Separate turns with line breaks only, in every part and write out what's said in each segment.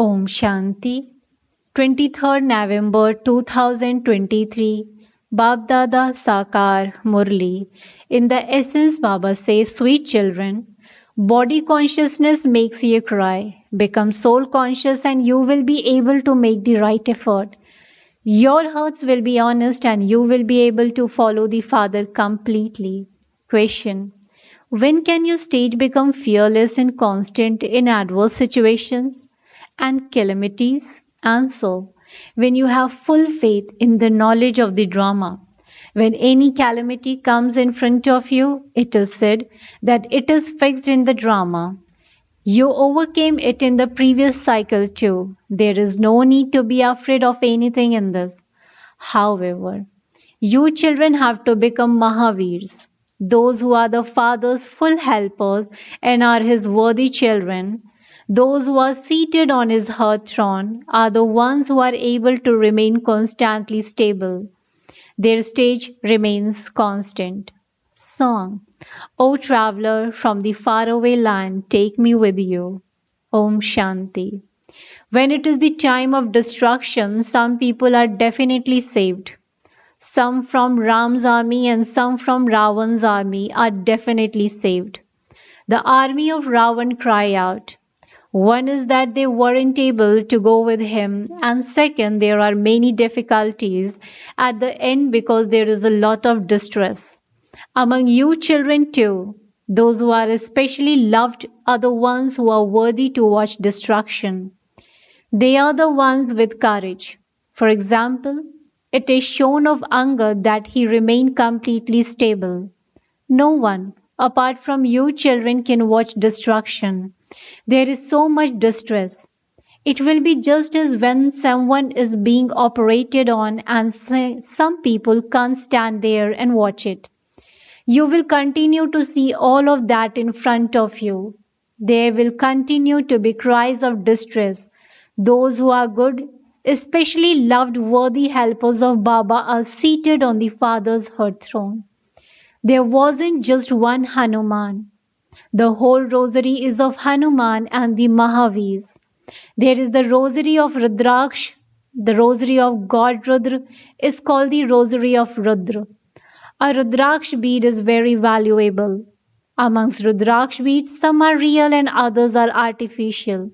Om Shanti, 23rd November 2023, Baapdada Sakar Murli. In the essence, Baba says, sweet children, body consciousness makes you cry. Become soul conscious and you will be able to make the right effort. Your hearts will be honest and you will be able to follow the Father completely. Question: when can your state become fearless and constant in adverse situations and calamities? Answer: when you have full faith in the knowledge of the drama. When any calamity comes in front of you, it is said that it is fixed in the drama. You overcame it in the previous cycle too. There is no need to be afraid of anything in this. However, you children have to become Mahavirs, those who are the Father's full helpers and are His worthy children. Those who are seated on His heart throne are the ones who are able to remain constantly stable. Their stage remains constant. Song: O traveler from the faraway land, take me with you. Om Shanti. When it is the time of destruction, some people are definitely saved. Some from Ram's army and some from Ravan's army are definitely saved. The army of Ravan cry out. One is that they weren't able to go with him, and second, there are many difficulties at the end because there is a lot of distress. Among you children too, those who are especially loved are the ones who are worthy to watch destruction. They are the ones with courage. For example, it is shown of Angad that he remained completely stable. No one, apart from you children, can watch destruction. There is so much distress. It will be just as when someone is being operated on and some people can't stand there and watch it. You will continue to see all of that in front of you. There will continue to be cries of distress. Those who are good, especially loved worthy helpers of Baba, are seated on the Father's heart throne. There wasn't just one Hanuman. The whole rosary is of Hanuman and the Mahavirs. There is the rosary of Rudraksh. The rosary of God Rudra is called the rosary of Rudra. A Rudraksh bead is very valuable. Amongst Rudraksh beads, some are real and others are artificial.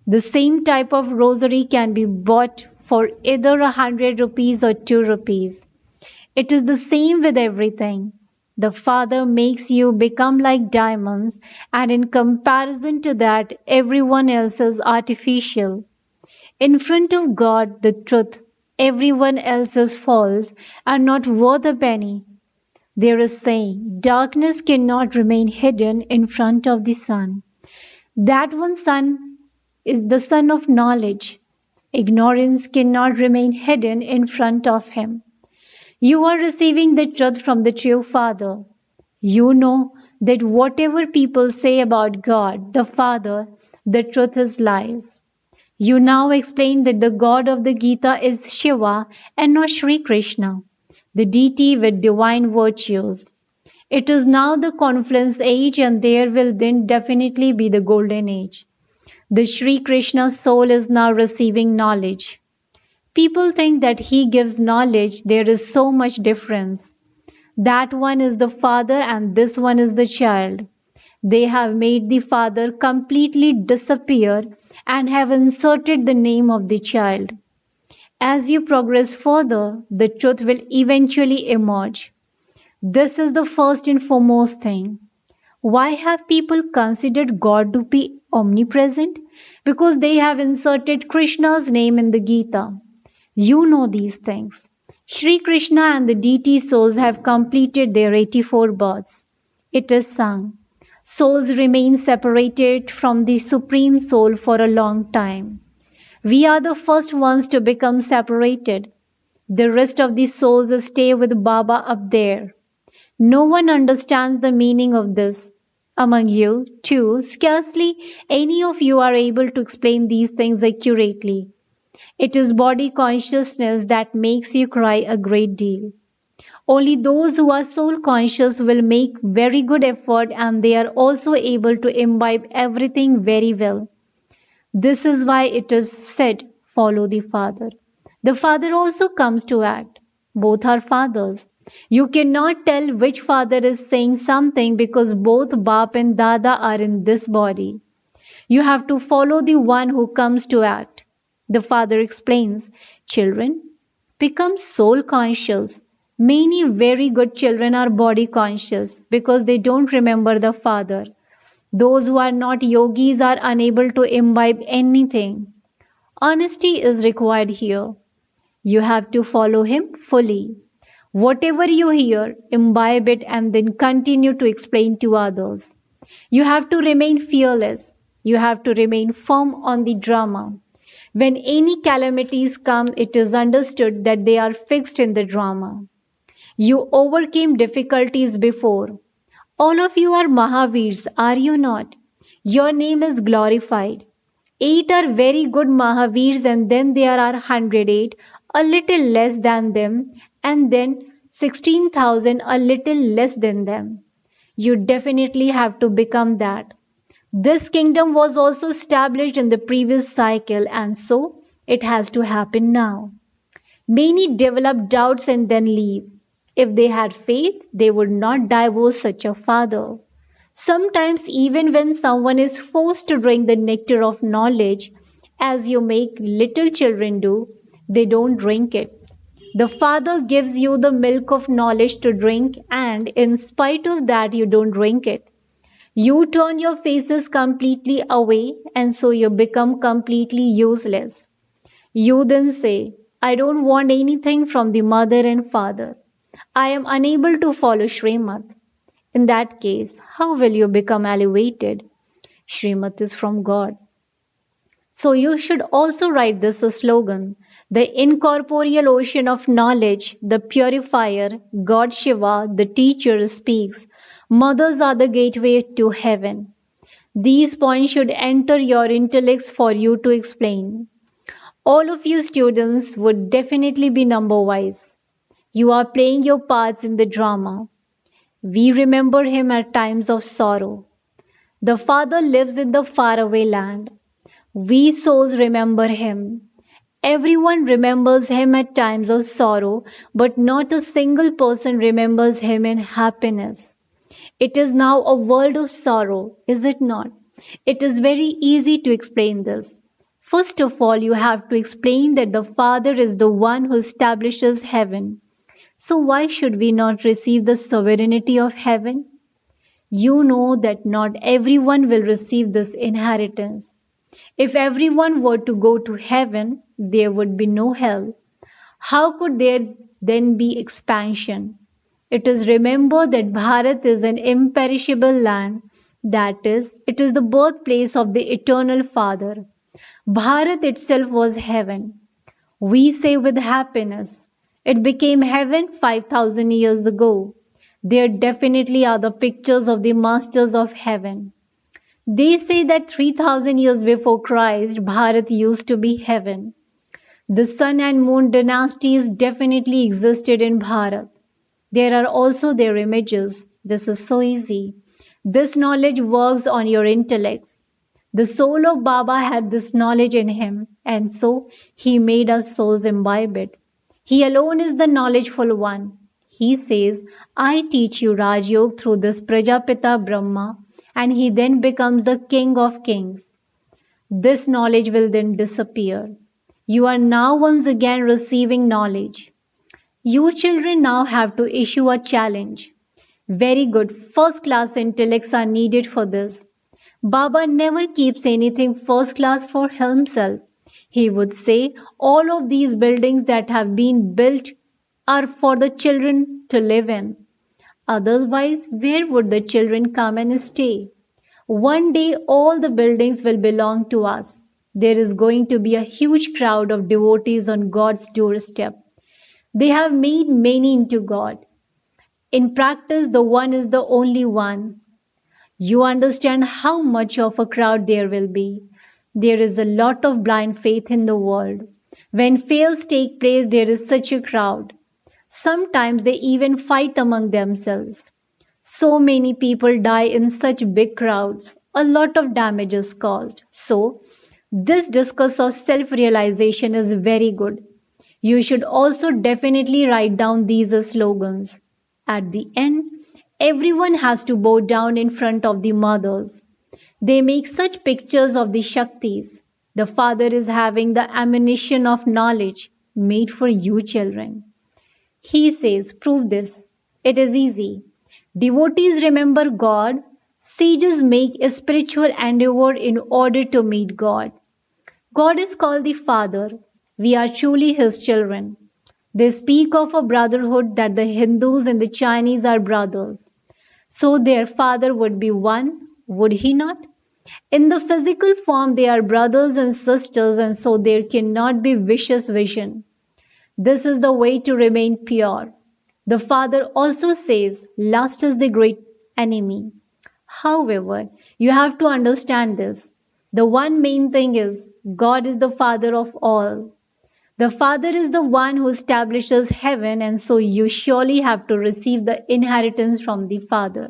The same type of rosary can be bought for either 100 rupees or 2 rupees. It is the same with everything. The Father makes you become like diamonds, and in comparison to that, everyone else is artificial. In front of God, the truth, everyone else is false and not worth a penny. There is saying, darkness cannot remain hidden in front of the sun. That one sun is the sun of knowledge. Ignorance cannot remain hidden in front of him. You are receiving the truth from the true Father. You know that whatever people say about God, the Father, the truth is lies. You now explain that the God of the Gita is Shiva and not Sri Krishna, the deity with divine virtues. It is now the confluence age and there will then definitely be the golden age. The Sri Krishna soul is now receiving knowledge. People think that he gives knowledge, there is so much difference. That one is the father and this one is the child. They have made the father completely disappear and have inserted the name of the child. As you progress further, the truth will eventually emerge. This is the first and foremost thing. Why have people considered God to be omnipresent? Because they have inserted Krishna's name in the Gita. You know these things. Sri Krishna and the deity souls have completed their 84 births. It is sung. Souls remain separated from the Supreme Soul for a long time. We are the first ones to become separated. The rest of the souls stay with Baba up there. No one understands the meaning of this. Among you, too, scarcely any of you are able to explain these things accurately. It is body consciousness that makes you cry a great deal. Only those who are soul conscious will make very good effort and they are also able to imbibe everything very well. This is why it is said, follow the Father. The Father also comes to act. Both are fathers. You cannot tell which father is saying something because both Baap and Dada are in this body. You have to follow the one who comes to act. The father explains, children, become soul conscious. Many very good children are body conscious because they don't remember the father. Those who are not yogis are unable to imbibe anything. Honesty is required here. You have to follow him fully. Whatever you hear, imbibe it and then continue to explain to others. You have to remain fearless. You have to remain firm on the drama. When any calamities come, it is understood that they are fixed in the drama. You overcame difficulties before. All of you are Mahaveers, are you not? Your name is glorified. 8 are very good Mahaveers, and then there are 108, a little less than them, and then 16,000, a little less than them. You definitely have to become that. This kingdom was also established in the previous cycle, and so it has to happen now. Many develop doubts and then leave. If they had faith, they would not divorce such a father. Sometimes, even when someone is forced to drink the nectar of knowledge, as you make little children do, they don't drink it. The Father gives you the milk of knowledge to drink, and in spite of that, you don't drink it. You turn your faces completely away, and so you become completely useless. You then say, I don't want anything from the mother and father. I am unable to follow Srimad. In that case, how will you become elevated? Srimad is from God. So you should also write this a slogan. The incorporeal ocean of knowledge, the purifier, God Shiva, the teacher speaks. Mothers are the gateway to heaven. These points should enter your intellects for you to explain. All of you students would definitely be number wise. You are playing your parts in the drama. We remember him at times of sorrow. The Father lives in the faraway land. We souls remember him. Everyone remembers him at times of sorrow, but not a single person remembers him in happiness. It is now a world of sorrow, is it not? It is very easy to explain this. First of all, you have to explain that the Father is the one who establishes heaven. So, why should we not receive the sovereignty of heaven? You know that not everyone will receive this inheritance. If everyone were to go to heaven, there would be no hell. How could there then be expansion? It is remembered that Bharat is an imperishable land, that is, it is the birthplace of the eternal Father. Bharat itself was heaven. We say with happiness, it became heaven 5,000 years ago. There definitely are the pictures of the masters of heaven. They say that 3,000 years before Christ, Bharat used to be heaven. The sun and moon dynasties definitely existed in Bharat. There are also their images. This is so easy. This knowledge works on your intellects. The soul of Baba had this knowledge in him, and so he made us souls imbibe it. He alone is the knowledgeful one. He says, I teach you Raj Yoga through this Prajapita Brahma, and he then becomes the king of kings. This knowledge will then disappear. You are now once again receiving knowledge. You children now have to issue a challenge. Very good, first class intellects are needed for this. Baba never keeps anything first class for himself. He would say, all of these buildings that have been built are for the children to live in. Otherwise, where would the children come and stay? One day, all the buildings will belong to us. There is going to be a huge crowd of devotees on God's doorstep. They have made many into God. In practice, the one is the only one. You understand how much of a crowd there will be. There is a lot of blind faith in the world. When fails take place, there is such a crowd. Sometimes they even fight among themselves. So many people die in such big crowds. A lot of damage is caused. So, This discourse of self realization is very good. You should also definitely write down these slogans. At the end, everyone has to bow down in front of the mothers. They make such pictures of the Shaktis. The Father is having the ammunition of knowledge made for you children. He says, prove this. It is easy. Devotees remember God. Sages make a spiritual endeavor in order to meet God. God is called the Father. We are truly His children. They speak of a brotherhood that the Hindus and the Chinese are brothers. So their Father would be one, would He not? In the physical form, they are brothers and sisters, and so there cannot be vicious vision. This is the way to remain pure. The Father also says, lust is the great enemy. However, you have to understand this. The one main thing is, God is the Father of all. The Father is the one who establishes heaven, and so you surely have to receive the inheritance from the Father.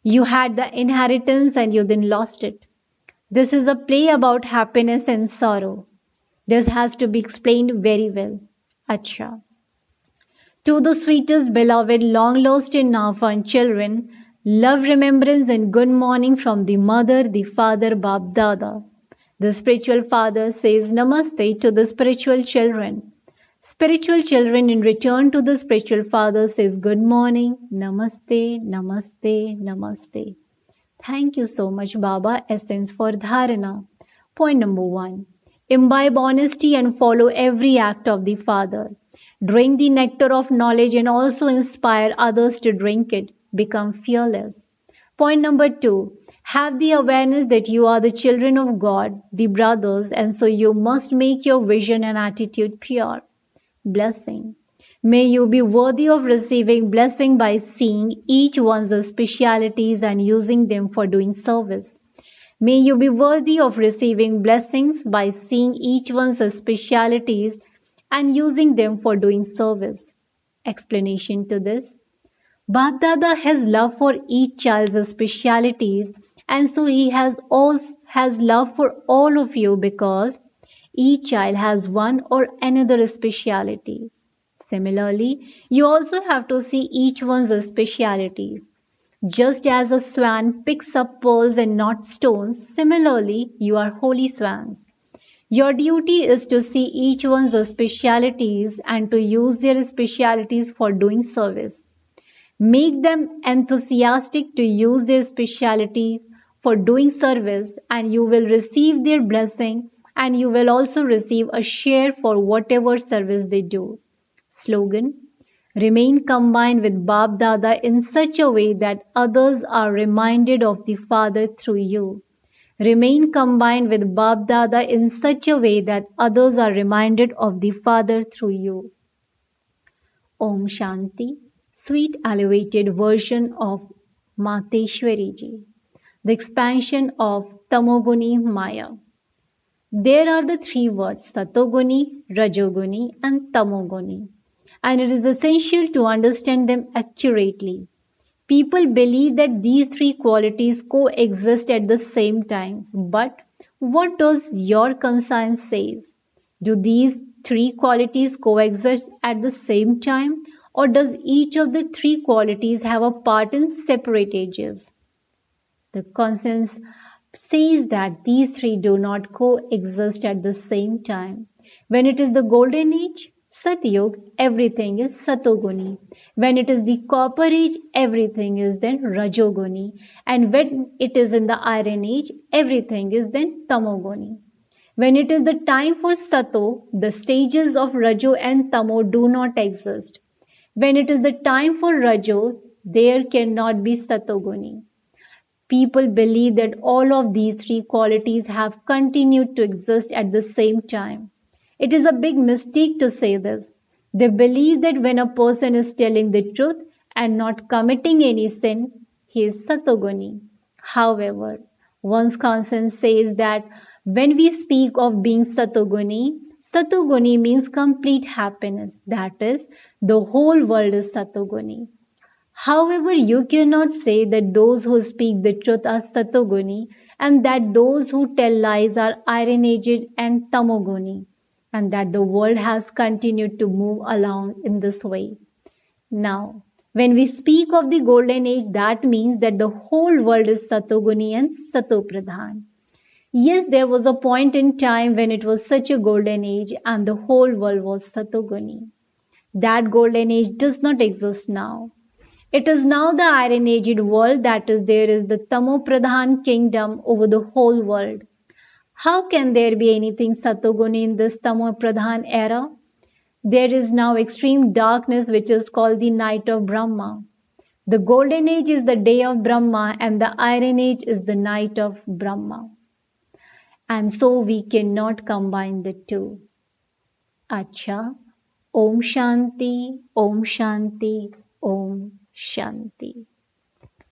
You had the inheritance and you then lost it. This is a play about happiness and sorrow. This has to be explained very well. Acha. To the sweetest beloved, long lost in orphan children, love, remembrance, and good morning from the mother, the father, Baapdada. The spiritual father says namaste to the spiritual children. Spiritual children in return to the spiritual father says good morning, namaste, namaste, namaste. Thank you so much, Baba. Essence for Dharana. Point number 1. Imbibe honesty and follow every act of the Father. Drink the nectar of knowledge and also inspire others to drink it. Become fearless. Point number 2. Have the awareness that you are the children of God, the brothers, and so you must make your vision and attitude pure. Blessing. May you be worthy of receiving blessing by seeing each one's specialities and using them for doing service. May you be worthy of receiving blessings by seeing each one's specialities and using them for doing service. Explanation to this. Baapdada has love for each child's specialities, and so he has love for all of you because each child has one or another speciality. Similarly, you also have to see each one's specialities. Just as a swan picks up pearls and not stones, similarly, you are holy swans. Your duty is to see each one's specialities and to use their specialities for doing service. Make them enthusiastic to use their specialty for doing service, and you will receive their blessing, and you will also receive a share for whatever service they do. Slogan. Remain combined with Baap Dada in such a way that others are reminded of the Father through you. Remain combined with Baap Dada in such a way that others are reminded of the Father through you. Om Shanti, sweet elevated version of Mateshwari Ji, the expansion of Tamoguni Maya. There are the three words Satoguni, Rajoguni, and Tamoguni, and it is essential to understand them accurately. People believe that these three qualities coexist at the same time, but what does your conscience says? Do these three qualities coexist at the same time, or does each of the three qualities have a part in separate ages? The conscience says that these three do not coexist at the same time. When it is the golden age, Satyug, everything is Satoguni. When it is the copper age, everything is then Rajoguni. And when it is in the iron age, everything is then Tamoguni. When it is the time for Sato, the stages of Rajo and Tamo do not exist. When it is the time for Rajo, there cannot be Satoguni. People believe that all of these three qualities have continued to exist at the same time. It is a big mistake to say this. They believe that when a person is telling the truth and not committing any sin, he is Satoguni. However, one's conscience says that when we speak of being Satoguni, Satoguni means complete happiness. That is, the whole world is Satoguni. However, you cannot say that those who speak the truth are Satoguni and that those who tell lies are Iron Aged and Tamoguni, and that the world has continued to move along in this way. Now, when we speak of the golden age, that means that the whole world is Satoguni and Satopradhan. Yes, there was a point in time when it was such a golden age and the whole world was Satoguni. That golden age does not exist now. It is now the Iron Aged world, that is, there is the Tamopradhan kingdom over the whole world. How can there be anything Satoguni in this Tamopradhan era? There is now extreme darkness which is called the night of Brahma. The golden age is the day of Brahma and the iron age is the night of Brahma. And so we cannot combine the two. Acha. Om Shanti, Om Shanti, Om Shanti.